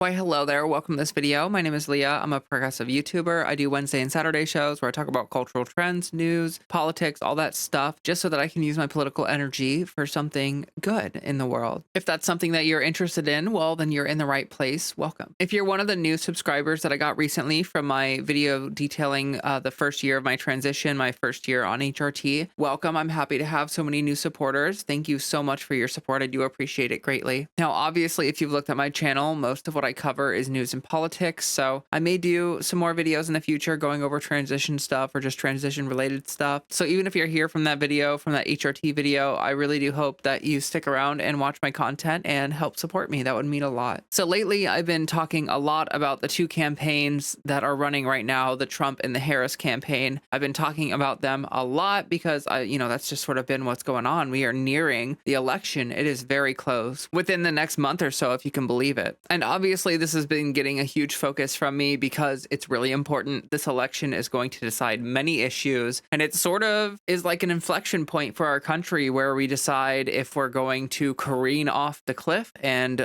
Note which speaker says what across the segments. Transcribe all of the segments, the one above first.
Speaker 1: Why, hello there. Welcome to this video. My name is Leah. I'm a progressive YouTuber. I do Wednesday and Saturday shows where I talk about cultural trends, news, politics, all that stuff, just so that I can use my political energy for something good in the world. If that's something that you're interested in, well, then you're in the right place. Welcome. If you're one of the new subscribers that I got recently from my video detailing the first year of my transition, my first year on HRT, welcome. I'm happy to have so many new supporters. Thank you so much for your support. I do appreciate it greatly. Now, obviously, if you've looked at my channel, most of what I cover is news and politics, so I may do some more videos in the future going over transition stuff or just transition related stuff. So even if you're here from that video, from that HRT video, I really do hope that you stick around and watch my content and help support me. That would mean a lot. So lately I've been talking a lot about the two campaigns that are running right now, the Trump and the Harris campaign. I've been talking about them a lot because that's just sort of been what's going on. We are nearing the election. It is very close, within the next month or so, if you can believe it. And obviously this has been getting a huge focus from me because it's really important. This election is going to decide many issues, and it sort of is like an inflection point for our country where we decide if we're going to careen off the cliff and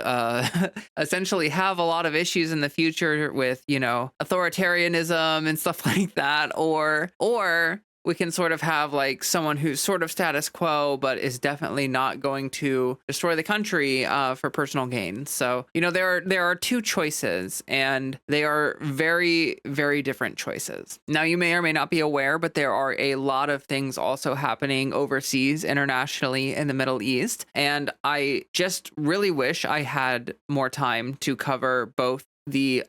Speaker 1: essentially have a lot of issues in the future with, authoritarianism and stuff like that, or we can sort of have like someone who's sort of status quo, but is definitely not going to destroy the country for personal gain. So, there are two choices, and they are very, very different choices. Now, you may or may not be aware, but there are a lot of things also happening overseas, internationally, in the Middle East. And I just really wish I had more time to cover both the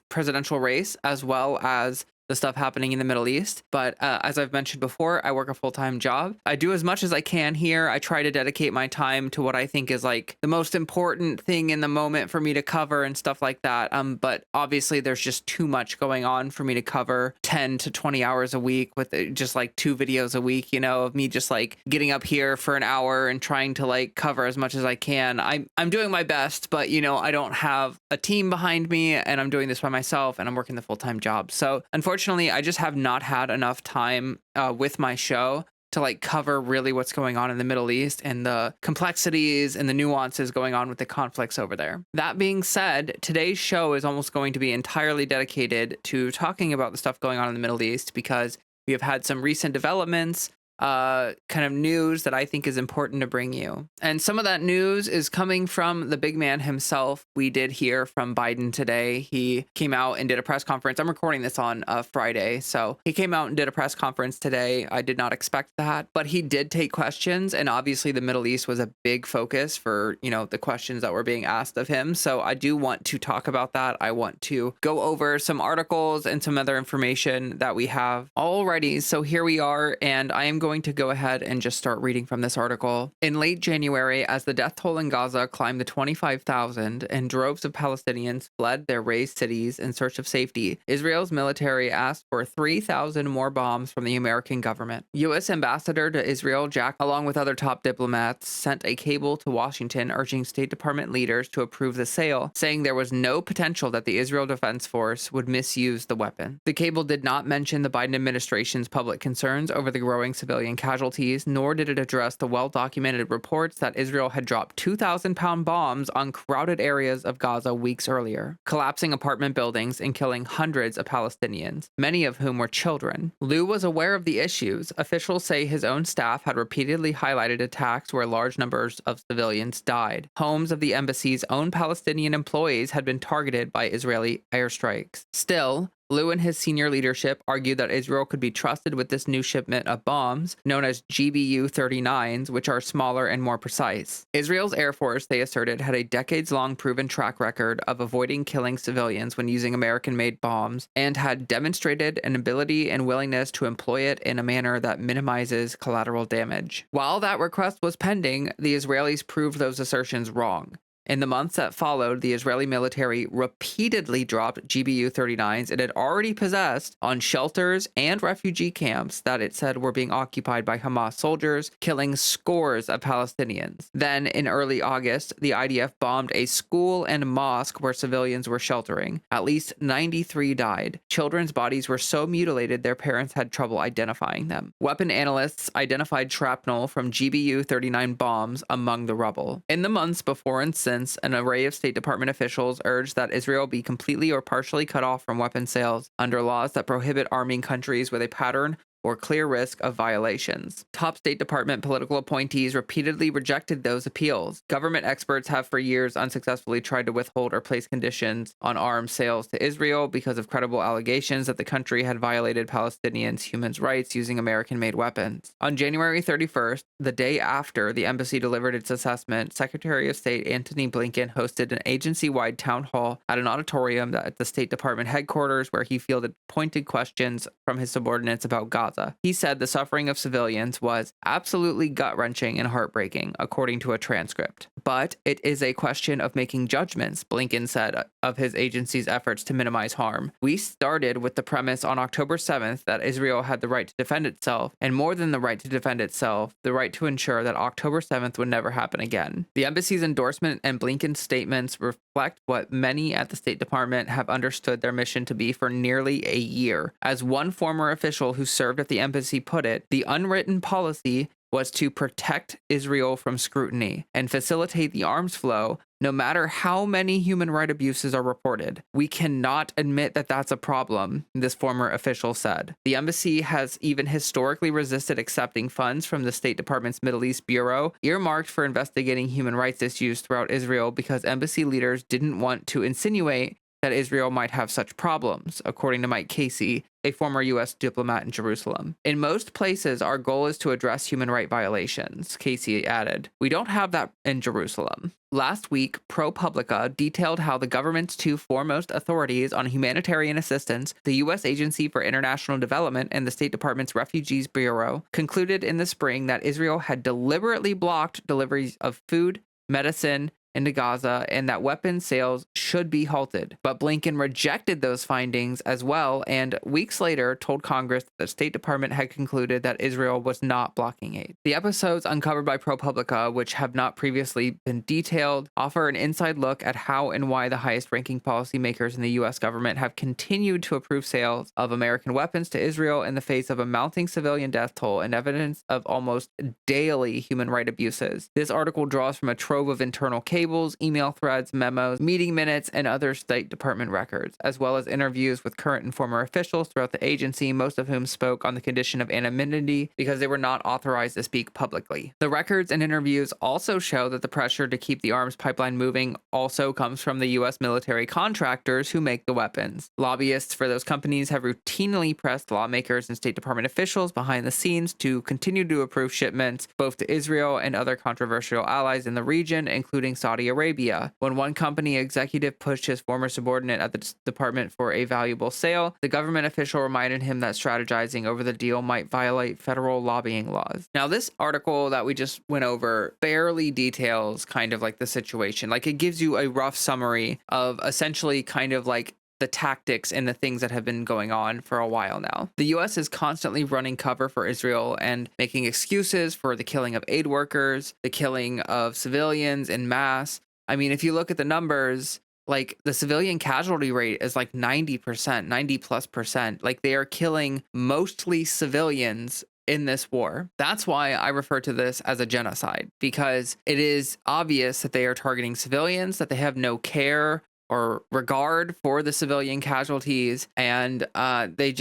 Speaker 1: presidential race as well as the stuff happening in the Middle East. But as I've mentioned before, I work a full-time job. I do as much as I can here. I try to dedicate my time to what I think is like the most important thing in the moment for me to cover and stuff like that. But obviously there's just too much going on for me to cover 10 to 20 hours a week with just like 2 videos a week, of me just like getting up here for an hour and trying to like cover as much as I can. I'm doing my best, but I don't have a team behind me, and I'm doing this by myself, and I'm working the full-time job. So unfortunately, I just have not had enough time with my show to like cover really what's going on in the Middle East and the complexities and the nuances going on with the conflicts over there. That being said, today's show is almost going to be entirely dedicated to talking about the stuff going on in the Middle East, because we have had some recent developments, kind of news that I think is important to bring you. And some of that news is coming from the big man himself. We did hear from Biden today. He came out and did a press conference. I'm recording this on Friday, so he came out and did a press conference today. I did not expect that, but he did take questions, and obviously the Middle East was a big focus for, the questions that were being asked of him. So I do want to talk about that. I want to go over some articles and some other information that we have already. So here we are, and I am going to go ahead and just start reading from this article. In late January, as the death toll in Gaza climbed to 25,000 and droves of Palestinians fled their razed cities in search of safety, Israel's military asked for 3,000 more bombs from the American government. U.S. Ambassador to Israel, Jack, along with other top diplomats, sent a cable to Washington urging State Department leaders to approve the sale, saying there was no potential that the Israel Defense Force would misuse the weapon. The cable did not mention the Biden administration's public concerns over the growing civilian casualties, nor did it address the well-documented reports that Israel had dropped 2,000-pound bombs on crowded areas of Gaza weeks earlier, collapsing apartment buildings and killing hundreds of Palestinians, many of whom were children. Liu was aware of the issues. Officials say his own staff had repeatedly highlighted attacks where large numbers of civilians died. Homes of the embassy's own Palestinian employees had been targeted by Israeli airstrikes. Still, Liu and his senior leadership argued that Israel could be trusted with this new shipment of bombs, known as GBU-39s, which are smaller and more precise. Israel's Air Force, they asserted, had a decades-long proven track record of avoiding killing civilians when using American-made bombs, and had demonstrated an ability and willingness to employ it in a manner that minimizes collateral damage. While that request was pending, the Israelis proved those assertions wrong. In the months that followed, the Israeli military repeatedly dropped GBU-39s it had already possessed on shelters and refugee camps that it said were being occupied by Hamas soldiers, killing scores of Palestinians. Then, in early August, the IDF bombed a school and mosque where civilians were sheltering. At least 93 died. Children's bodies were so mutilated their parents had trouble identifying them. Weapon analysts identified shrapnel from GBU-39 bombs among the rubble. In the months before and since instance, an array of State Department officials urged that Israel be completely or partially cut off from weapons sales under laws that prohibit arming countries with a pattern or clear risk of violations. Top State Department political appointees repeatedly rejected those appeals. Government experts have for years unsuccessfully tried to withhold or place conditions on arms sales to Israel because of credible allegations that the country had violated Palestinians' human rights using American-made weapons. On January 31st, the day after the embassy delivered its assessment, Secretary of State Antony Blinken hosted an agency-wide town hall at an auditorium at the State Department headquarters where he fielded pointed questions from his subordinates about Gaza. He said the suffering of civilians was absolutely gut-wrenching and heartbreaking, according to a transcript. But it is a question of making judgments, Blinken said of his agency's efforts to minimize harm. We started with the premise on October 7th that Israel had the right to defend itself, and more than the right to defend itself, the right to ensure that October 7th would never happen again. The embassy's endorsement and Blinken's statements reflect what many at the State Department have understood their mission to be for nearly a year. As one former official who served at the embassy put it, the unwritten policy was to protect Israel from scrutiny and facilitate the arms flow, no matter how many human rights abuses are reported. We cannot admit that that's a problem, this former official said. The embassy has even historically resisted accepting funds from the State Department's Middle East Bureau, earmarked for investigating human rights issues throughout Israel, because embassy leaders didn't want to insinuate that Israel might have such problems, according to Mike Casey, a former U.S. diplomat in Jerusalem. In most places, our goal is to address human rights violations, Casey added. We don't have that in Jerusalem. Last week, ProPublica detailed how the government's two foremost authorities on humanitarian assistance, the U.S. Agency for International Development and the State Department's Refugees Bureau, concluded in the spring that Israel had deliberately blocked deliveries of food, medicine, into Gaza, and that weapons sales should be halted. But Blinken rejected those findings as well, and weeks later told Congress that the State Department had concluded that Israel was not blocking aid. The episodes uncovered by ProPublica, which have not previously been detailed, offer an inside look at how and why the highest-ranking policymakers in the U.S. government have continued to approve sales of American weapons to Israel in the face of a mounting civilian death toll and evidence of almost daily human rights abuses. This article draws from a trove of internal cables, email threads, memos, meeting minutes, and other State Department records, as well as interviews with current and former officials throughout the agency, most of whom spoke on the condition of anonymity because they were not authorized to speak publicly. The records and interviews also show that the pressure to keep the arms pipeline moving also comes from the U.S. military contractors who make the weapons. Lobbyists for those companies have routinely pressed lawmakers and State Department officials behind the scenes to continue to approve shipments both to Israel and other controversial allies in the region, including Saudi Arabia. When one company executive pushed his former subordinate at the department for a valuable sale, the government official reminded him that strategizing over the deal might violate federal lobbying laws. Now, this article that we just went over barely details kind of like the situation. Like, it gives you a rough summary of essentially kind of like the tactics and the things that have been going on for a while now. The U.S. is constantly running cover for Israel and making excuses for the killing of aid workers, the killing of civilians en masse. I mean, if you look at the numbers, like the civilian casualty rate is like 90%, 90+%. Like, they are killing mostly civilians in this war. That's why I refer to this as a genocide, because it is obvious that they are targeting civilians, that they have no care or regard for the civilian casualties, and they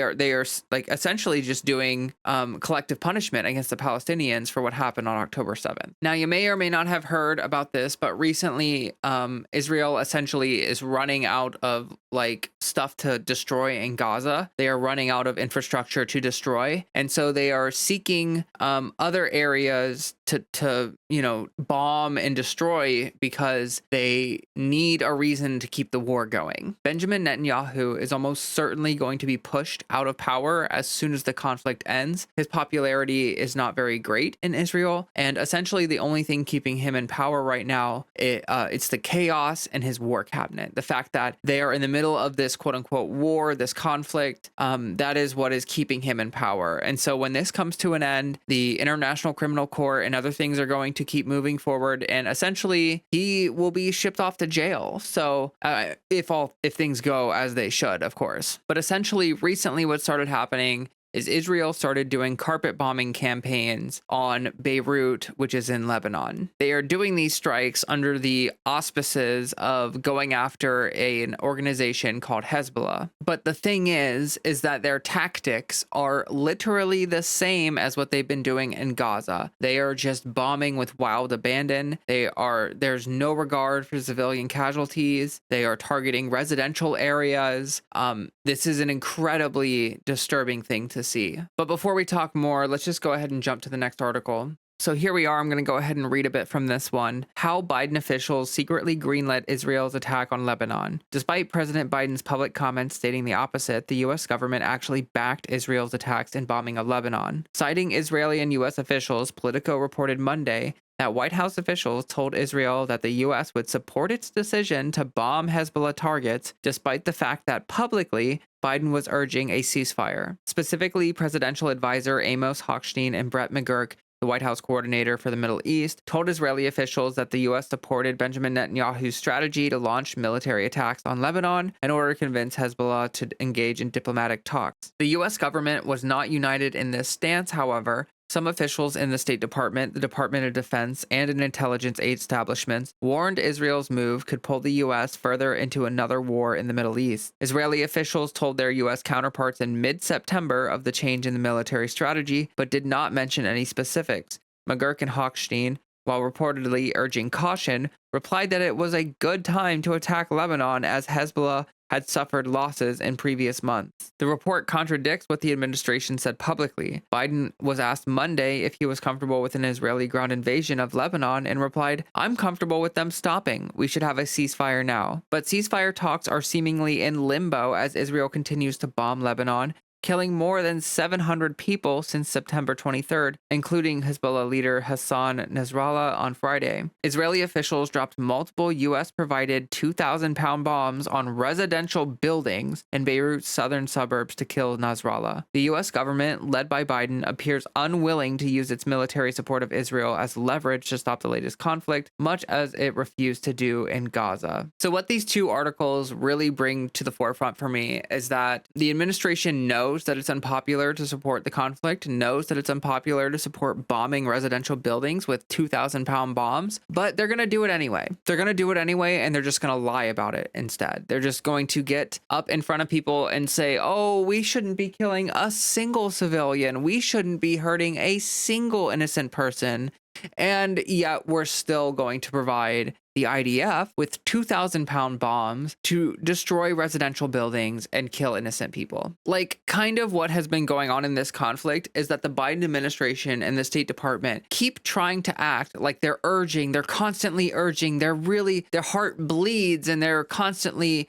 Speaker 1: are like essentially just doing collective punishment against the Palestinians for what happened on October 7th. Now, you may or may not have heard about this, but recently Israel essentially is running out of like stuff to destroy in Gaza. They are running out of infrastructure to destroy, and so they are seeking other areas to bomb and destroy because they need a reason to keep the war going. Benjamin Netanyahu is almost certainly going to be pushed out of power as soon as the conflict ends. His popularity is not very great in Israel, and essentially the only thing keeping him in power right now, it's the chaos in his war cabinet. The fact that they are in the middle of this quote-unquote war, this conflict, that is what is keeping him in power. And so when this comes to an end, the International Criminal Court and other things are going to keep moving forward, and essentially he will be shipped off to jail. So if things go as they should, of course. But essentially recently what started happening is Israel started doing carpet bombing campaigns on Beirut, which is in Lebanon. They are doing these strikes under the auspices of going after an organization called Hezbollah. But the thing is that their tactics are literally the same as what they've been doing in Gaza. They are just bombing with wild abandon. There's no regard for civilian casualties. They are targeting residential areas. This is an incredibly disturbing thing to see. But before we talk more, let's just go ahead and jump to the next article. So here we are. I'm going to go ahead and read a bit from this one. How Biden officials secretly greenlit Israel's attack on Lebanon. Despite President Biden's public comments stating the opposite, the U.S. government actually backed Israel's attacks and bombing of Lebanon. Citing Israeli and U.S. officials, Politico reported Monday that White House officials told Israel that the U.S. would support its decision to bomb Hezbollah targets, despite the fact that publicly Biden was urging a ceasefire. Specifically, presidential advisor Amos Hochstein and Brett McGurk, the White House coordinator for the Middle East, told Israeli officials that the U.S. supported Benjamin Netanyahu's strategy to launch military attacks on Lebanon in order to convince Hezbollah to engage in diplomatic talks. The U.S. government was not united in this stance, however. Some officials in the State Department, the Department of Defense, and an intelligence aid establishments warned Israel's move could pull the U.S. further into another war in the Middle East. Israeli officials told their U.S. counterparts in mid-September of the change in the military strategy, but did not mention any specifics. McGurk and Hochstein, while reportedly urging caution, replied that it was a good time to attack Lebanon as Hezbollah had suffered losses in previous months. The report contradicts what the administration said publicly. Biden was asked Monday if he was comfortable with an Israeli ground invasion of Lebanon and replied, "I'm comfortable with them stopping. We should have a ceasefire now." But ceasefire talks are seemingly in limbo as Israel continues to bomb Lebanon, killing more than 700 people since September 23rd, including Hezbollah leader Hassan Nasrallah on Friday. Israeli officials dropped multiple U.S.-provided 2,000-pound bombs on residential buildings in Beirut's southern suburbs to kill Nasrallah. The U.S. government, led by Biden, appears unwilling to use its military support of Israel as leverage to stop the latest conflict, much as it refused to do in Gaza. So what these two articles really bring to the forefront for me is that the administration knows that it's unpopular to support the conflict, knows that it's unpopular to support bombing residential buildings with 2,000-pound bombs, but they're going to do it anyway. They're going to do it anyway, and they're just going to lie about it instead. They're just going to get up in front of people and say, oh, we shouldn't be killing a single civilian. We shouldn't be hurting a single innocent person. And yet we're still going to provide the IDF with 2,000-pound bombs to destroy residential buildings and kill innocent people. Like, kind of what has been going on in this conflict is that the Biden administration and the State Department keep trying to act like they're constantly urging, their heart bleeds, and they're constantly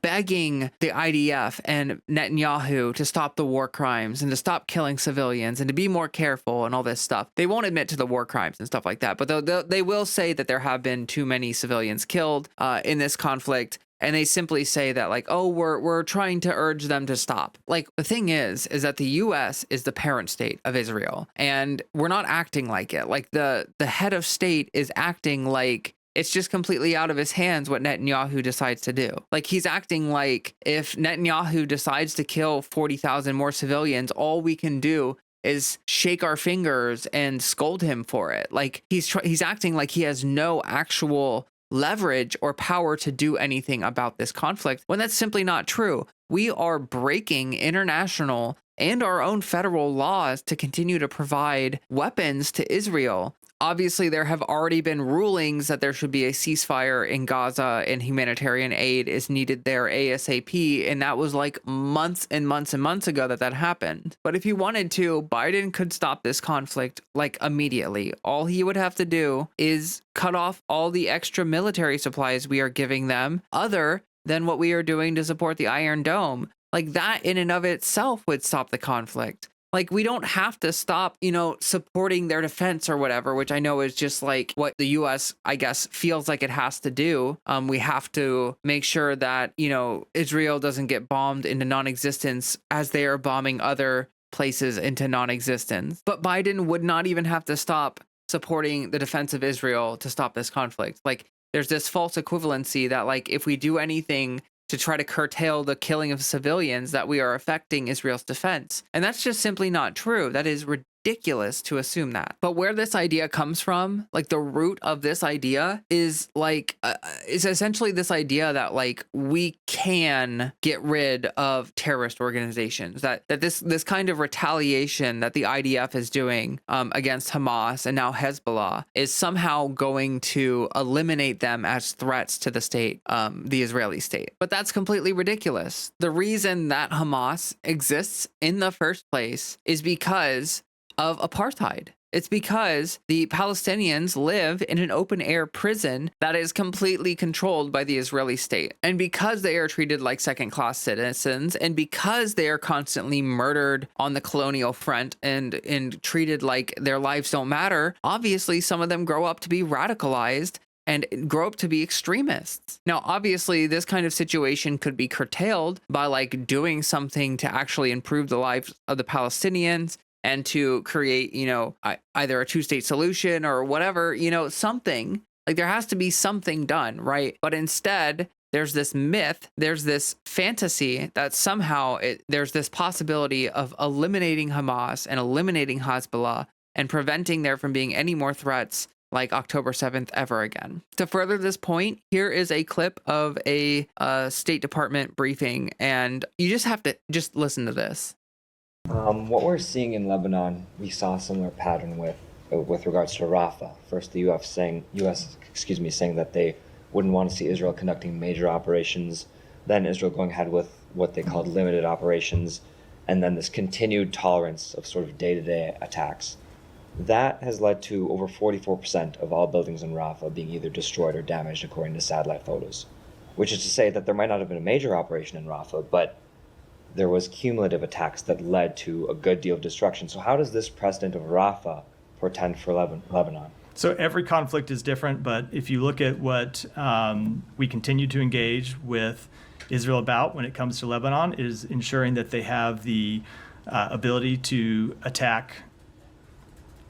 Speaker 1: begging the IDF and Netanyahu to stop the war crimes and to stop killing civilians and to be more careful and all this stuff. They won't admit to the war crimes and stuff like that, but they will say that there have been too many civilians killed in this conflict, and they simply say that, like, oh, we're trying to urge them to stop. Like, the thing is that the U.S. is the parent state of Israel, and we're not acting like it. Like, the head of state is acting like it's just completely out of his hands what Netanyahu decides to do. Like, he's acting like if Netanyahu decides to kill 40,000 more civilians, all we can do is shake our fingers and scold him for it. Like, he's acting like he has no actual leverage or power to do anything about this conflict, when that's simply not true. We are breaking international and our own federal laws to continue to provide weapons to Israel. Obviously, there have already been rulings that there should be a ceasefire in Gaza and humanitarian aid is needed there ASAP. And that was like months and months and months ago that happened. But if he wanted to, Biden could stop this conflict like immediately. All he would have to do is cut off all the extra military supplies we are giving them, other than what we are doing to support the Iron Dome. Like, that in and of itself would stop the conflict. Like, we don't have to stop, supporting their defense or whatever, which I know is just like what the U.S., I guess, feels like it has to do. We have to make sure that, Israel doesn't get bombed into non-existence as they are bombing other places into non-existence. But Biden would not even have to stop supporting the defense of Israel to stop this conflict. Like, there's this false equivalency that, like, if we do anything to try to curtail the killing of civilians that we are affecting Israel's defense. And that's just simply not true. That is ridiculous to assume that. But where this idea comes from, like the root of this idea is is essentially this idea that like we can get rid of terrorist organizations, that this kind of retaliation that the IDF is doing against Hamas and now Hezbollah is somehow going to eliminate them as threats to the state, the Israeli state. But that's completely ridiculous. The reason that Hamas exists in the first place is because of apartheid. It's because the Palestinians live in an open air prison that is completely controlled by the Israeli state. And because they are treated like second class citizens, and because they are constantly murdered on the colonial front and treated like their lives don't matter, obviously some of them grow up to be radicalized and grow up to be extremists. Now, obviously, this kind of situation could be curtailed by like doing something to actually improve the lives of the Palestinians and to create, either a two-state solution or whatever, something. Like there has to be something done, right? But instead, there's this myth, there's this fantasy that somehow there's this possibility of eliminating Hamas and eliminating Hezbollah and preventing there from being any more threats like October 7th ever again. To further this point, here is a clip of a State Department briefing, and you just have to just listen to this.
Speaker 2: What we're seeing in Lebanon, we saw a similar pattern with regards to Rafah. First, the U.S. saying that they wouldn't want to see Israel conducting major operations. Then Israel going ahead with what they called limited operations, and then this continued tolerance of sort of day-to-day attacks. That has led to over 44% of all buildings in Rafah being either destroyed or damaged, according to satellite photos. Which is to say that there might not have been a major operation in Rafah, but there was cumulative attacks that led to a good deal of destruction. So how does this precedent of Rafah portend for Lebanon?
Speaker 3: So every conflict is different, but if you look at what we continue to engage with Israel about when it comes to Lebanon, is ensuring that they have the ability to attack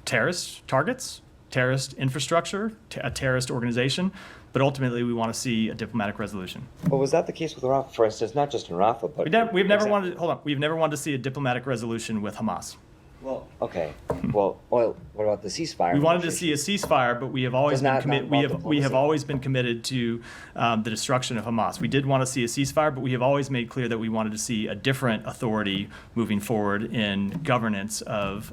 Speaker 3: terrorist targets, terrorist infrastructure, a terrorist organization, but ultimately we want to see a diplomatic resolution.
Speaker 2: Well, was that the case with Rafah, for instance, not just in Rafah, but...
Speaker 3: We've never wanted to see a diplomatic resolution with Hamas.
Speaker 2: Well, okay. Well, what about the ceasefire?
Speaker 3: We wanted to see a ceasefire, but we have always been committed. We have always been committed to the destruction of Hamas. We did want to see a ceasefire, but we have always made clear that we wanted to see a different authority moving forward in governance of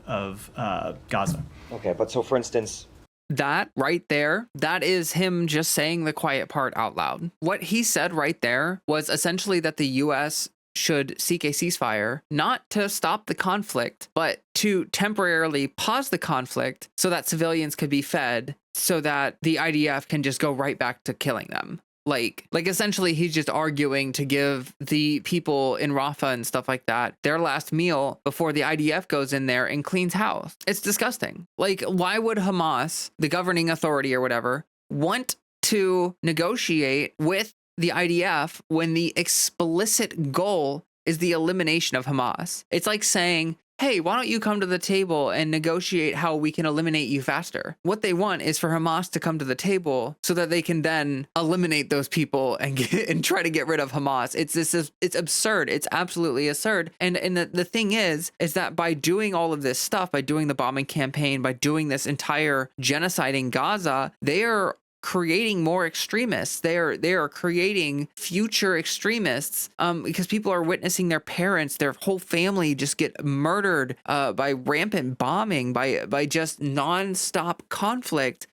Speaker 3: Gaza.
Speaker 2: Okay, but so for instance,
Speaker 1: that right there, that is him just saying the quiet part out loud. What he said right there was essentially that the U.S. should seek a ceasefire, not to stop the conflict, but to temporarily pause the conflict so that civilians could be fed, so that the IDF can just go right back to killing them. Like essentially he's just arguing to give the people in Rafah and stuff like that their last meal before the IDF goes in there and cleans house. It's disgusting. Like, why would Hamas, the governing authority or whatever, want to negotiate with the IDF when the explicit goal is the elimination of Hamas? It's like saying, hey, why don't you come to the table and negotiate how we can eliminate you faster? What they want is for Hamas to come to the table so that they can then eliminate those people and try to get rid of Hamas. It's absurd. It's absolutely absurd. And the thing is that by doing all of this stuff, by doing the bombing campaign, by doing this entire genocide in Gaza, they are creating more extremists. They are creating future extremists because people are witnessing their parents, their whole family just get murdered by rampant bombing, by just nonstop conflict.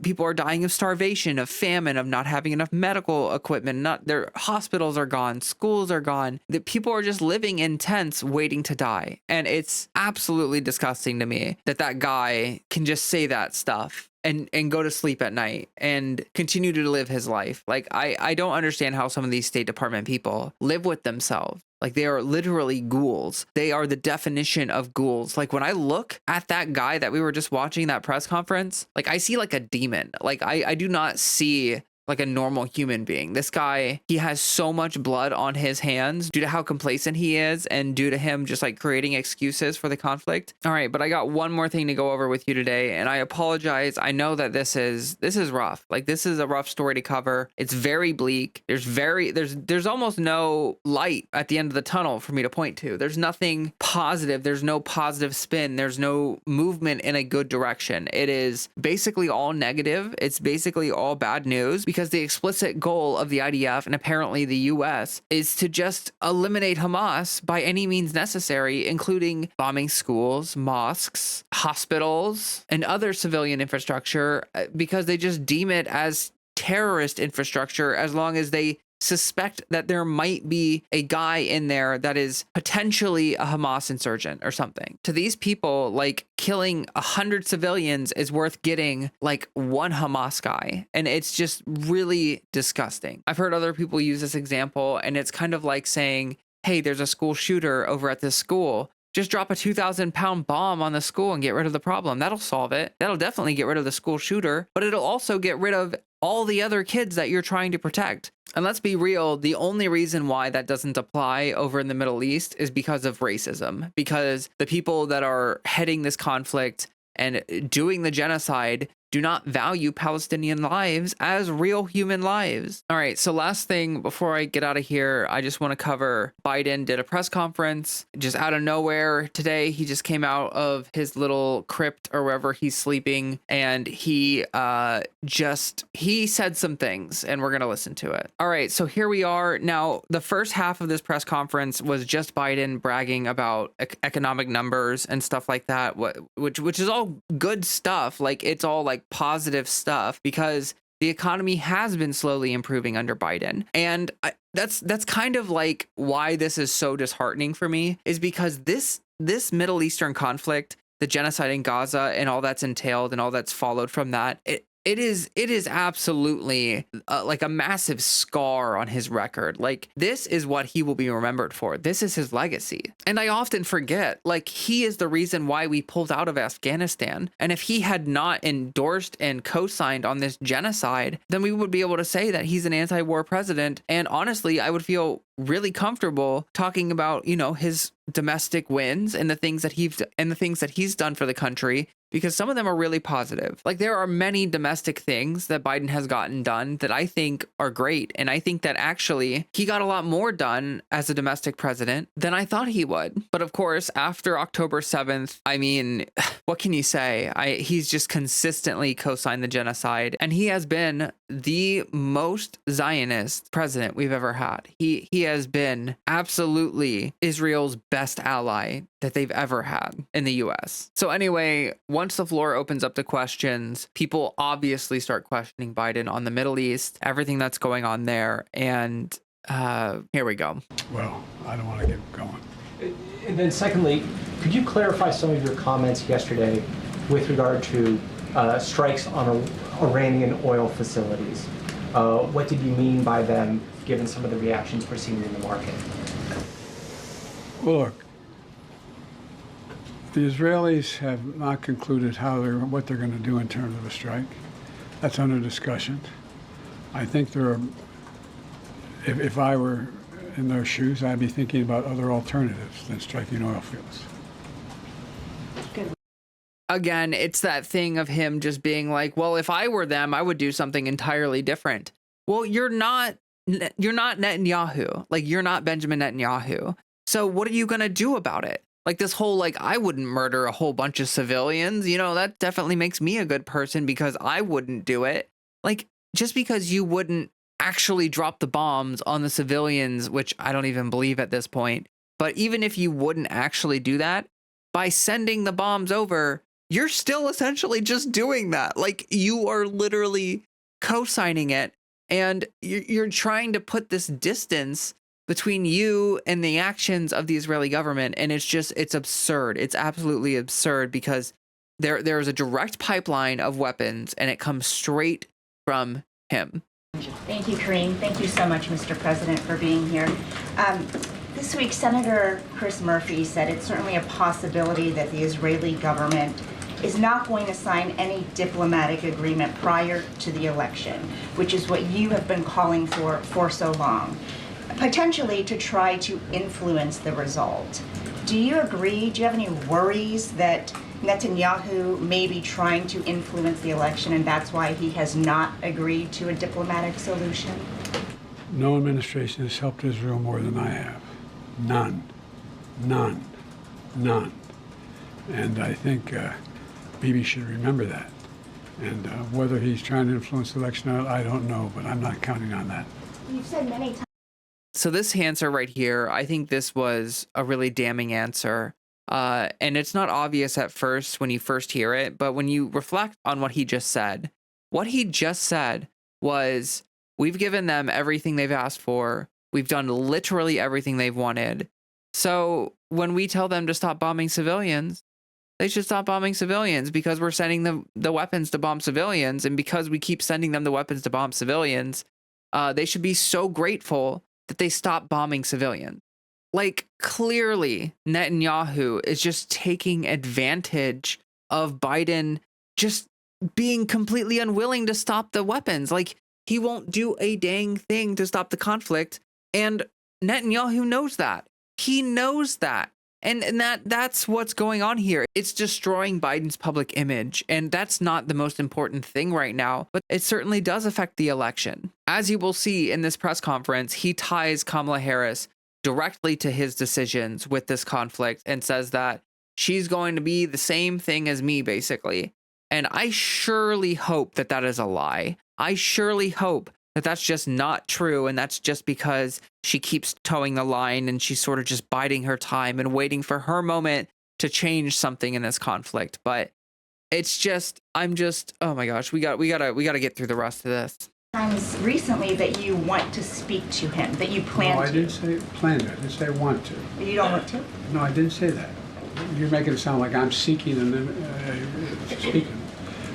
Speaker 1: People are dying of starvation, of famine, of not having enough medical equipment. Their hospitals are gone, schools are gone. The people are just living in tents waiting to die. And it's absolutely disgusting to me that guy can just say that stuff and go to sleep at night and continue to live his life. Like, I don't understand how some of these State Department people live with themselves. Like, they are literally ghouls. They are the definition of ghouls. Like, when I look at that guy that we were just watching that press conference, like, I see like a demon. Like, I do not see like a normal human being. This guy, he has so much blood on his hands due to how complacent he is and due to him just like creating excuses for the conflict. All right, but I got one more thing to go over with you today, and I apologize. I know that this is rough. Like, this is a rough story to cover. It's very bleak. There's almost no light at the end of the tunnel for me to point to. There's nothing positive. There's no positive spin. There's no movement in a good direction. It is basically all negative. It's basically all bad news, because the explicit goal of the IDF and apparently the US is to just eliminate Hamas by any means necessary, including bombing schools, mosques, hospitals, and other civilian infrastructure, because they just deem it as terrorist infrastructure as long as they suspect that there might be a guy in there that is potentially a Hamas insurgent or something. To these people, like, killing 100 civilians is worth getting like one Hamas guy. And it's just really disgusting. I've heard other people use this example, and it's kind of like saying, hey, there's a school shooter over at this school. Just drop a 2,000-pound bomb on the school and get rid of the problem. That'll solve it. That'll definitely get rid of the school shooter, but it'll also get rid of all the other kids that you're trying to protect. And let's be real, the only reason why that doesn't apply over in the Middle East is because of racism, because the people that are heading this conflict and doing the genocide do not value Palestinian lives as real human lives. All right, so last thing before I get out of here, I just want to cover Biden did a press conference just out of nowhere today. He just came out of his little crypt or wherever he's sleeping, and he said some things, and we're going to listen to it. All right, so here we are. Now, the first half of this press conference was just Biden bragging about economic numbers and stuff like that, which is all good stuff. Like, it's all like positive stuff, because the economy has been slowly improving under Biden. And that's kind of like why this is so disheartening for me, is because this Middle Eastern conflict, the genocide in Gaza and all that's entailed and all that's followed from that, it is absolutely like a massive scar on his record. Like, this is what he will be remembered for. This is his legacy. And I often forget, like, he is the reason why we pulled out of Afghanistan. And if he had not endorsed and co-signed on this genocide, then we would be able to say that he's an anti-war president. And honestly, I would feel really comfortable talking about, you know, his domestic wins and the things that he's done for the country, because some of them are really positive. Like, there are many domestic things that Biden has gotten done that I think are great. And I think that actually he got a lot more done as a domestic president than I thought he would. But of course, after October 7th, I mean, what can you say? He's just consistently co-signed the genocide, and he has been the most Zionist president we've ever had. He has been absolutely Israel's best ally that they've ever had in the US. So anyway, once the floor opens up to questions, people obviously start questioning Biden on the Middle East, everything that's going on there. And here we go.
Speaker 4: Well, I don't want to get going.
Speaker 5: And then secondly, could you clarify some of your comments yesterday with regard to strikes on Iranian oil facilities? What did you mean by them, given some of the reactions we're seeing in the market?
Speaker 4: Well, look, the Israelis have not concluded what they're going to do in terms of a strike. That's under discussion. I think if I were in their shoes, I'd be thinking about other alternatives than striking oil fields.
Speaker 1: Again, it's that thing of him just being like, well, if I were them, I would do something entirely different. Well, you're not Netanyahu. Like, you're not Benjamin Netanyahu. So what are you going to do about it? Like, this whole, like, I wouldn't murder a whole bunch of civilians, you know, that definitely makes me a good person because I wouldn't do it. Like, just because you wouldn't actually drop the bombs on the civilians, which I don't even believe at this point, but even if you wouldn't actually do that, by sending the bombs over, you're still essentially just doing that. Like, you are literally co-signing it, and you're trying to put this distance between you and the actions of the Israeli government. And it's absurd. It's absolutely absurd, because there is a direct pipeline of weapons, and it comes straight from him.
Speaker 6: Thank you, Kareem. Thank you so much, Mr. President, for being here. This week, Senator Chris Murphy said it's certainly a possibility that the Israeli government is not going to sign any diplomatic agreement prior to the election, which is what you have been calling for so long, potentially to try to influence the result. Do you agree? Do you have any worries that Netanyahu may be trying to influence the election and that's why he has not agreed to a diplomatic solution?
Speaker 4: No administration has helped Israel more than I have. None. None. None. And I think Bibi should remember that. And whether he's trying to influence the election or not, I don't know, but I'm not counting on that.
Speaker 6: You've said many times.
Speaker 1: So this answer right here, I think this was a really damning answer. And it's not obvious at first when you first hear it, but when you reflect on what he just said was, we've given them everything they've asked for. We've done literally everything they've wanted. So when we tell them to stop bombing civilians, they should stop bombing civilians because we're sending the weapons to bomb civilians. And because we keep sending them the weapons to bomb civilians, they should be so grateful that they stop bombing civilians. Like, clearly, Netanyahu is just taking advantage of Biden just being completely unwilling to stop the weapons. Like, he won't do a dang thing to stop the conflict. And Netanyahu knows that. He knows that. And that's what's going on here. It's destroying Biden's public image. And that's not the most important thing right now, but it certainly does affect the election. As you will see in this press conference, he ties Kamala Harris directly to his decisions with this conflict and says that she's going to be the same thing as me, basically. And I surely hope that that is a lie. I surely hope that that's just not true, and that's just because she keeps towing the line and she's sort of just biding her time and waiting for her moment to change something in this conflict. But it's just, oh my gosh, we gotta get through the rest of this.
Speaker 6: Times recently that you want to speak to him, that you plan
Speaker 4: No,
Speaker 6: to.
Speaker 4: I didn't say plan to. I didn't say want to.
Speaker 6: You don't want to?
Speaker 4: No, I didn't say that. You're making it sound like I'm seeking and then speaking.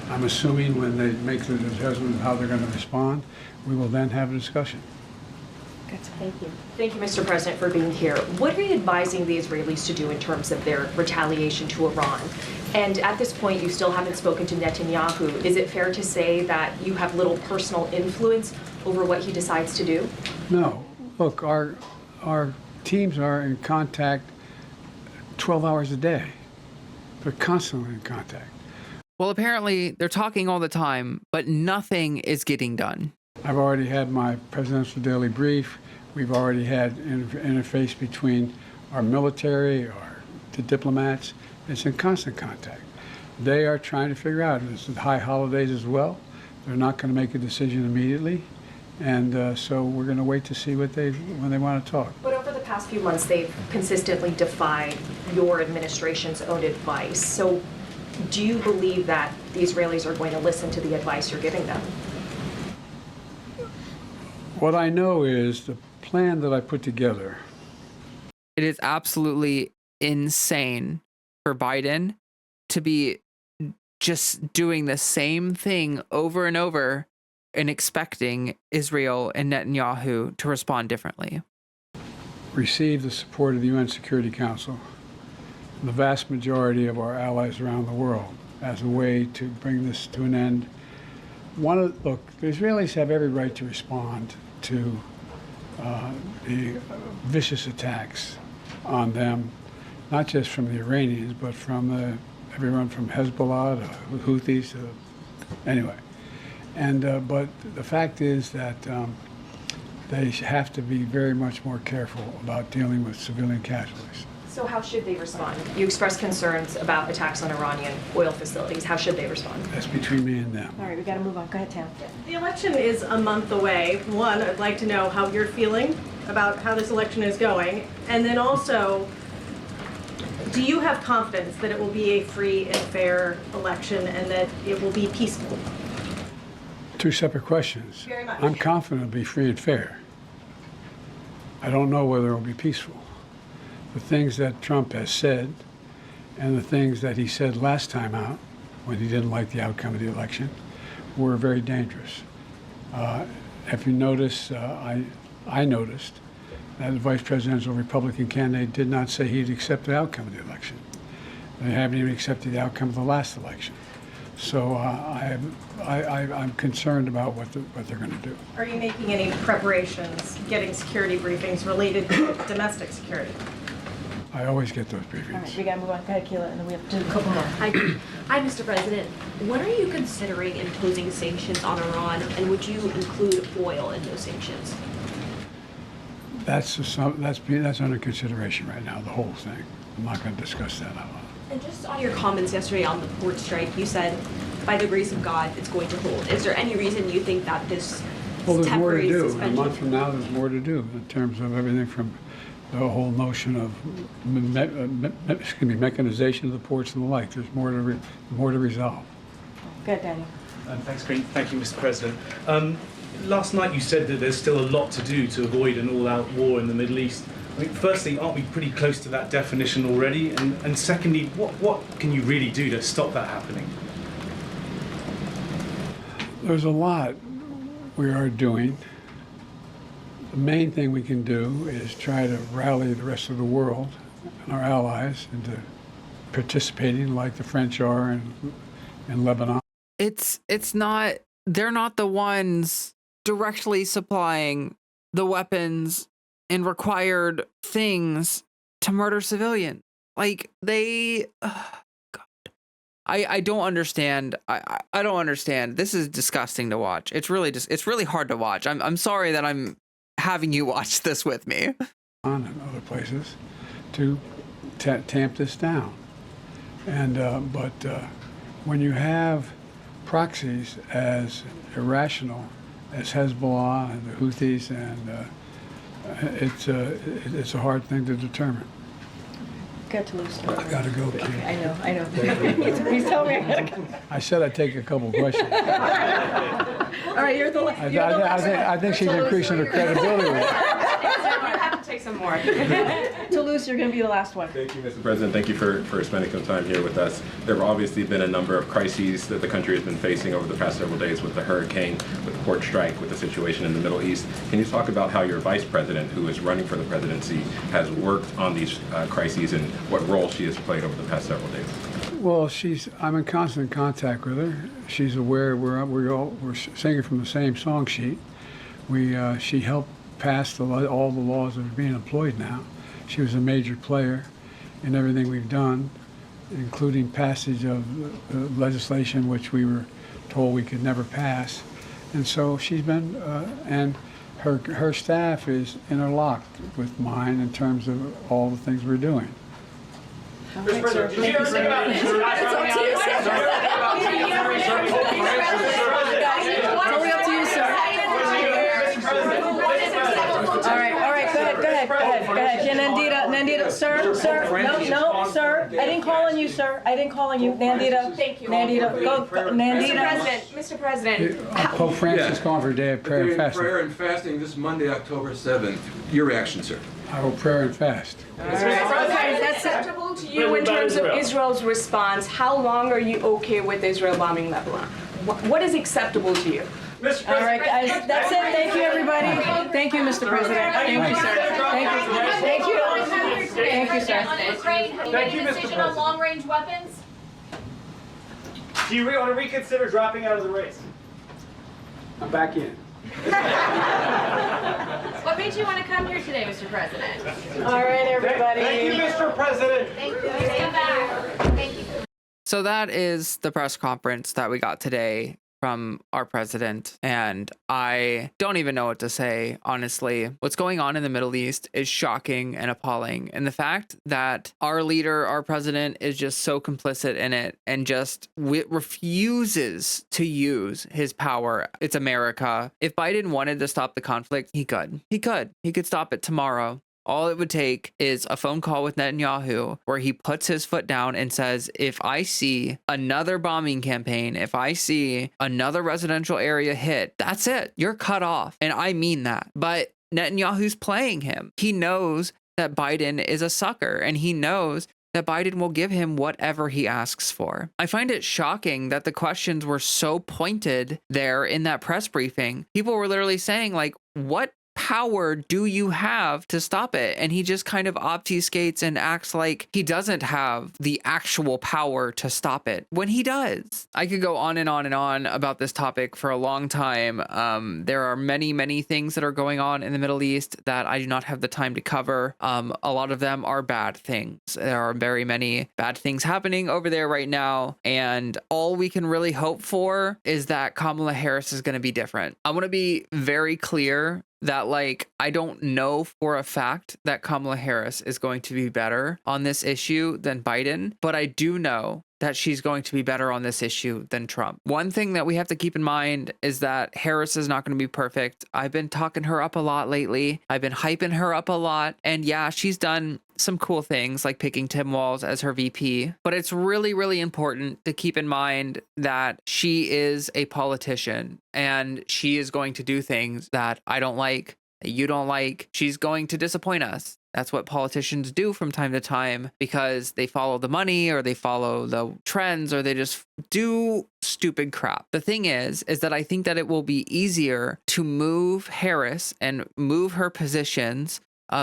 Speaker 4: I'm assuming when they make the judgment of how they're going to respond, we will then have a discussion.
Speaker 6: Good. Thank you.
Speaker 7: Thank you, Mr. President, for being here. What are you advising the Israelis to do in terms of their retaliation to Iran? And at this point, you still haven't spoken to Netanyahu. Is it fair to say that you have little personal influence over what he decides to do?
Speaker 4: No. Look, our teams are in contact 12 hours a day. They're constantly in contact.
Speaker 1: Well, apparently they're talking all the time, but nothing is getting done.
Speaker 4: I've already had my presidential daily brief. We've already had interface between our military, the diplomats. It's in constant contact. They are trying to figure out, and it's the high holidays as well. They're not going to make a decision immediately. And so we're going to wait to see when they want to talk.
Speaker 7: But over the past few months, they've consistently defied your administration's own advice. So do you believe that the Israelis are going to listen to the advice you're giving them?
Speaker 4: What I know is the plan that I put together.
Speaker 1: It is absolutely insane for Biden to be just doing the same thing over and over and expecting Israel and Netanyahu to respond differently.
Speaker 4: Received the support of the UN Security Council, the vast majority of our allies around the world, as a way to bring this to an end. Look, the Israelis have every right to respond to the vicious attacks on them, not just from the Iranians, but from everyone from Hezbollah to Houthis. Anyway, and but the fact is that they have to be very much more careful about dealing with civilian casualties.
Speaker 7: So how should they respond? You expressed concerns about attacks on Iranian oil facilities. How should they respond?
Speaker 4: That's between me and them.
Speaker 6: All right, we got to move on. Go ahead, Tam.
Speaker 8: The election is a month away. One, I'd like to know how you're feeling about how this election is going. And then also, do you have confidence that it will be a free and fair election and that it will be peaceful?
Speaker 4: Two separate questions.
Speaker 8: Very much.
Speaker 4: I'm confident it'll be free and fair. I don't know whether it'll be peaceful. The things that Trump has said and the things that he said last time out when he didn't like the outcome of the election were very dangerous. If you notice, I noticed that the vice presidential Republican candidate did not say he'd accept the outcome of the election. They haven't even accepted the outcome of the last election. So I'm concerned about what they're going to do.
Speaker 8: Are you making any preparations, getting security briefings related to domestic security?
Speaker 4: I always get those
Speaker 9: All right,
Speaker 4: briefings.
Speaker 9: we gotta move on. Go ahead, Keila, and then we have to do a couple more.
Speaker 10: Hi, Mr. President. When are you considering imposing sanctions on Iran, and would you include oil in those sanctions?
Speaker 4: That's under consideration right now, the whole thing. I'm not going to discuss that out loud.
Speaker 10: And just on your comments yesterday on the port strike, you said, by the grace of God, it's going to hold. Is there any reason you think that this
Speaker 4: Well, there's more to
Speaker 10: temporary
Speaker 4: do. A
Speaker 10: suspension?
Speaker 4: month from now, there's more to do in terms of everything from the whole notion of mechanization of the ports and the like. There's more to resolve.
Speaker 9: Go ahead, Daniel.
Speaker 11: Thanks, Green. Thank you, Mr. President. Last night you said that there's still a lot to do to avoid an all-out war in the Middle East. I mean, firstly, aren't we pretty close to that definition already? And secondly, what can you really do to stop that happening?
Speaker 4: There's a lot we are doing. The main thing we can do is try to rally the rest of the world and our allies into participating like the French are in Lebanon.
Speaker 1: It's not, they're not the ones directly supplying the weapons and required things to murder civilians. Like they, God, I don't understand. I don't understand. This is disgusting to watch. It's really hard to watch. I'm sorry that I'm having you watch this with me.
Speaker 4: And other places to tamp this down. And but when you have proxies as irrational as Hezbollah and the Houthis, and it's a hard thing to determine.
Speaker 9: Go to Toulouse.
Speaker 4: I gotta go, kid.
Speaker 9: I know. He's telling me I gotta go.
Speaker 4: I said I'd take a couple questions.
Speaker 9: All right, you're the last.
Speaker 4: I think she's increasing her credibility with it.
Speaker 7: You have to take some more.
Speaker 9: Toulouse, you're gonna be the last one.
Speaker 12: Thank you, Mr. President. Thank you for spending some time here with us. There have obviously been a number of crises that the country has been facing over the past several days, with the hurricane, with the port strike, with the situation in the Middle East. Can you talk about how your vice president, who is running for the presidency, has worked on these crises and what role she has played over the past several days?
Speaker 4: Well, I'm in constant contact with her. She's aware we're singing from the same song sheet. She helped pass all the laws that are being employed now. She was a major player in everything we've done, including passage of legislation which we were told we could never pass. And so she's been, and her staff is interlocked with mine in terms of all the things we're doing.
Speaker 9: Mr. President, did you ever think about it? Totally up to you, sir. All right, go ahead. Yeah, Nandita, sir, no, sir. I didn't call on you, sir. I didn't call on you, Nandita.
Speaker 7: Thank you.
Speaker 9: Nandita, go, Nandita.
Speaker 7: Mr. President.
Speaker 4: Pope Francis calling for a day of prayer and fasting.
Speaker 13: Prayer and fasting this Monday, October 7th. Your reaction, sir?
Speaker 4: I will prayer and fast.
Speaker 7: Okay, that's acceptable to you in terms of Israel's response. How long are you okay with Israel bombing Lebanon? What is acceptable to you?
Speaker 9: All right, guys, that's it. Thank you, everybody. Thank you, Mr. President. Thank you, sir. Thank you, sir.
Speaker 14: Ukraine, have you made a decision on long-range weapons?
Speaker 11: Do you want to reconsider dropping out of the race?
Speaker 4: I'm back in.
Speaker 14: What made you want to come here today, Mr. President?
Speaker 9: All right, everybody.
Speaker 11: Thank you, Mr. President.
Speaker 14: Thank you. Please come back. Thank you.
Speaker 1: So that is the press conference that we got today from our president, and I don't even know what to say, honestly. What's going on in the Middle East is shocking and appalling, and the fact that our leader, our president, is just so complicit in it and just refuses to use his power. It's America. If Biden wanted to stop the conflict, he could stop it tomorrow. All it would take is a phone call with Netanyahu where he puts his foot down and says, if I see another bombing campaign, if I see another residential area hit, that's it. You're cut off. And I mean that. But Netanyahu's playing him. He knows that Biden is a sucker, and he knows that Biden will give him whatever he asks for. I find it shocking that the questions were so pointed there in that press briefing. People were literally saying, like, what power do you have to stop it? And he just kind of obfuscates and acts like he doesn't have the actual power to stop it when he does. I could go on and on and on about this topic for a long time. There are many, many things that are going on in the Middle East that I do not have the time to cover. A lot of them are bad things. There are very many bad things happening over there right now. And all we can really hope for is that Kamala Harris is going to be different. I want to be very clear that like I don't know for a fact that Kamala Harris is going to be better on this issue than Biden, but I do know that she's going to be better on this issue than Trump. One thing that we have to keep in mind is that Harris is not going to be perfect. I've been talking her up a lot lately. I've been hyping her up a lot. And yeah, she's done some cool things like picking Tim Walz as her VP. But it's really, really important to keep in mind that she is a politician and she is going to do things that I don't like, that you don't like. She's going to disappoint us. That's what politicians do from time to time because they follow the money or they follow the trends or they just do stupid crap. The thing is that I think that it will be easier to move Harris and move her positions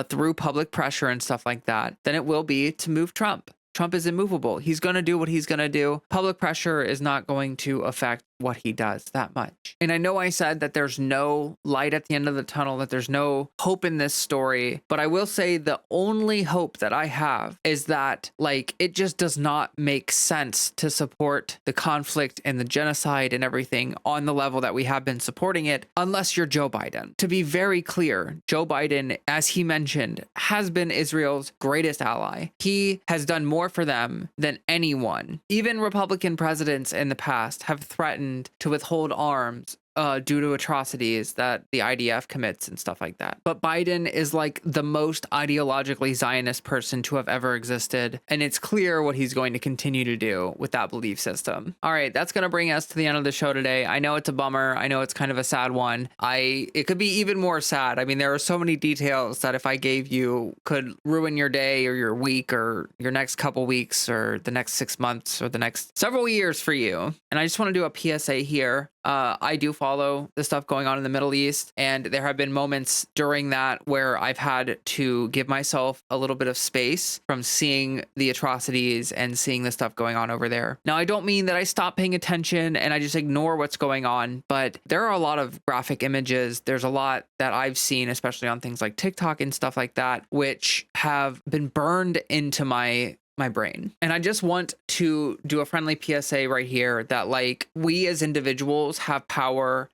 Speaker 1: through public pressure and stuff like that than it will be to move Trump. Trump is immovable. He's going to do what he's going to do. Public pressure is not going to affect what he does that much. And I know I said that there's no light at the end of the tunnel, that there's no hope in this story, but I will say the only hope that I have is that like it just does not make sense to support the conflict and the genocide and everything on the level that we have been supporting it unless you're Joe Biden. To be very clear, Joe Biden, as he mentioned, has been Israel's greatest ally. He has done more for them than anyone. Even Republican presidents in the past have threatened to withhold arms due to atrocities that the IDF commits and stuff like that. But Biden is like the most ideologically Zionist person to have ever existed. And it's clear what he's going to continue to do with that belief system. All right, that's going to bring us to the end of the show today. I know it's a bummer. I know it's kind of a sad one. It could be even more sad. I mean, there are so many details that if I gave you could ruin your day or your week or your next couple weeks or the next 6 months or the next several years for you. And I just want to do a PSA here. I do follow the stuff going on in the Middle East, and there have been moments during that where I've had to give myself a little bit of space from seeing the atrocities and seeing the stuff going on over there. Now, I don't mean that I stop paying attention and I just ignore what's going on, but there are a lot of graphic images. There's a lot that I've seen, especially on things like TikTok and stuff like that, which have been burned into my brain. And I just want to do a friendly PSA right here that like we as individuals have power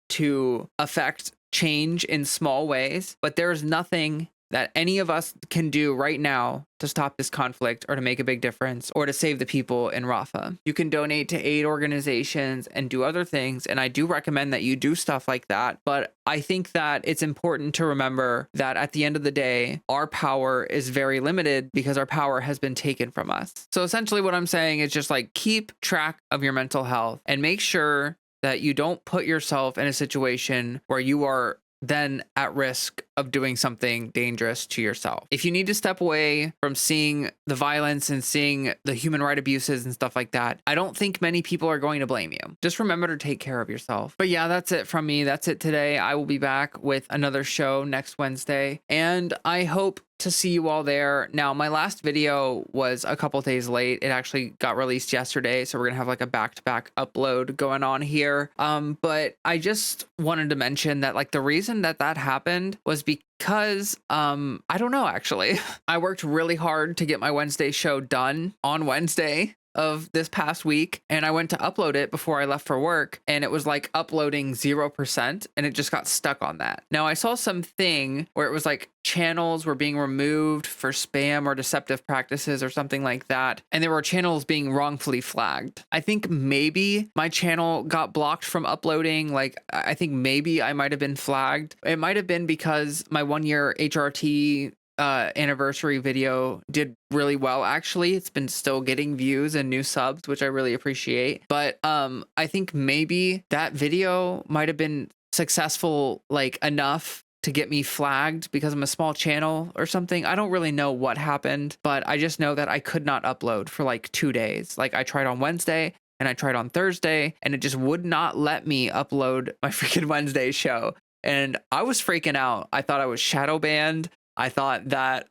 Speaker 1: to affect change in small ways, but there's nothing that any of us can do right now to stop this conflict or to make a big difference or to save the people in Rafah. You can donate to aid organizations and do other things, and I do recommend that you do stuff like that. But I think that it's important to remember that at the end of the day, our power is very limited because our power has been taken from us. So essentially what I'm saying is just like keep track of your mental health and make sure that you don't put yourself in a situation where you are then at risk of doing something dangerous to yourself. If you need to step away from seeing the violence and seeing the human rights abuses and stuff like that, I don't think many people are going to blame you. Just remember to take care of yourself. But yeah, that's it from me. That's it today. I will be back with another show next Wednesday, and I hope to see you all there. Now, my last video was a couple days late. It actually got released yesterday, so we're gonna have like a back-to-back upload going on here. But I just wanted to mention that like the reason that happened was because I don't know, actually. I worked really hard to get my Wednesday show done on Wednesday of this past week, and I went to upload it before I left for work, and it was like uploading 0%, and it just got stuck on that. Now, I saw something where it was like channels were being removed for spam or deceptive practices or something like that, and there were channels being wrongfully flagged. I think maybe my channel got blocked from uploading. Like, I think maybe I might have been flagged. It might have been because my 1-year HRT anniversary video did really well. Actually, it's been still getting views and new subs, which I really appreciate. But I think maybe that video might have been successful like enough to get me flagged because I'm a small channel or something. I don't really know what happened, but I just know that I could not upload for like 2 days. Like I tried on Wednesday and I tried on Thursday, and it just would not let me upload my freaking Wednesday show. and I was freaking out. I thought I was shadow banned. I thought that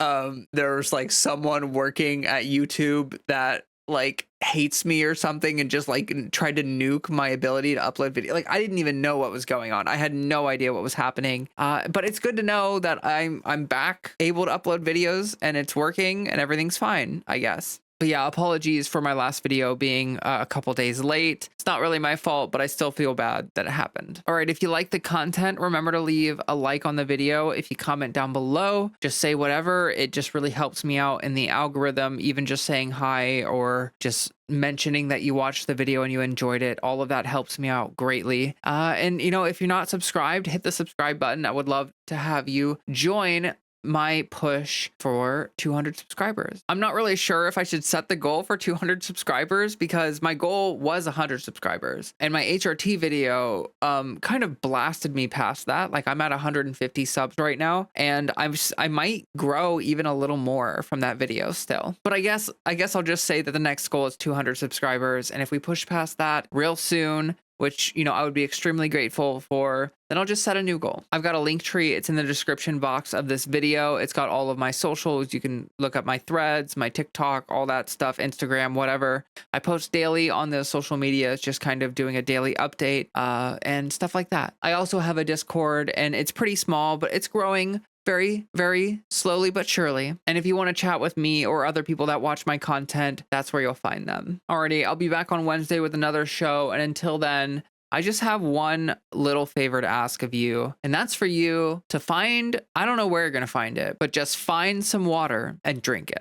Speaker 1: there was like someone working at YouTube that like hates me or something and just like tried to nuke my ability to upload video. Like I didn't even know what was going on. I had no idea what was happening. But it's good to know that I'm back able to upload videos and it's working and everything's fine, I guess. But yeah, apologies for my last video being a couple days late. It's not really my fault, but I still feel bad that it happened. All right, if you like the content, remember to leave a like on the video. If you comment down below, just say whatever. It just really helps me out in the algorithm, even just saying hi or just mentioning that you watched the video and you enjoyed it. All of that helps me out greatly. And you know, if you're not subscribed, hit the subscribe button. I would love to have you join my push for 200 subscribers. I'm not really sure if I should set the goal for 200 subscribers because my goal was 100 subscribers and my HRT video kind of blasted me past that. Like I'm at 150 subs right now and I might grow even a little more from that video still. But I guess I'll just say that the next goal is 200 subscribers, and if we push past that real soon, which, you know, I would be extremely grateful for, then I'll just set a new goal. I've got a link tree. It's in the description box of this video. It's got all of my socials. You can look up my threads, my TikTok, all that stuff, Instagram, whatever. I post daily on the social media. It's just kind of doing a daily update and stuff like that. I also have a Discord, and it's pretty small, but it's growing very, very slowly but surely. And if you want to chat with me or other people that watch my content, that's where you'll find them. Alrighty, I'll be back on Wednesday with another show. And until then, I just have one little favor to ask of you, and that's for you to find, I don't know where you're going to find it, but just find some water and drink it.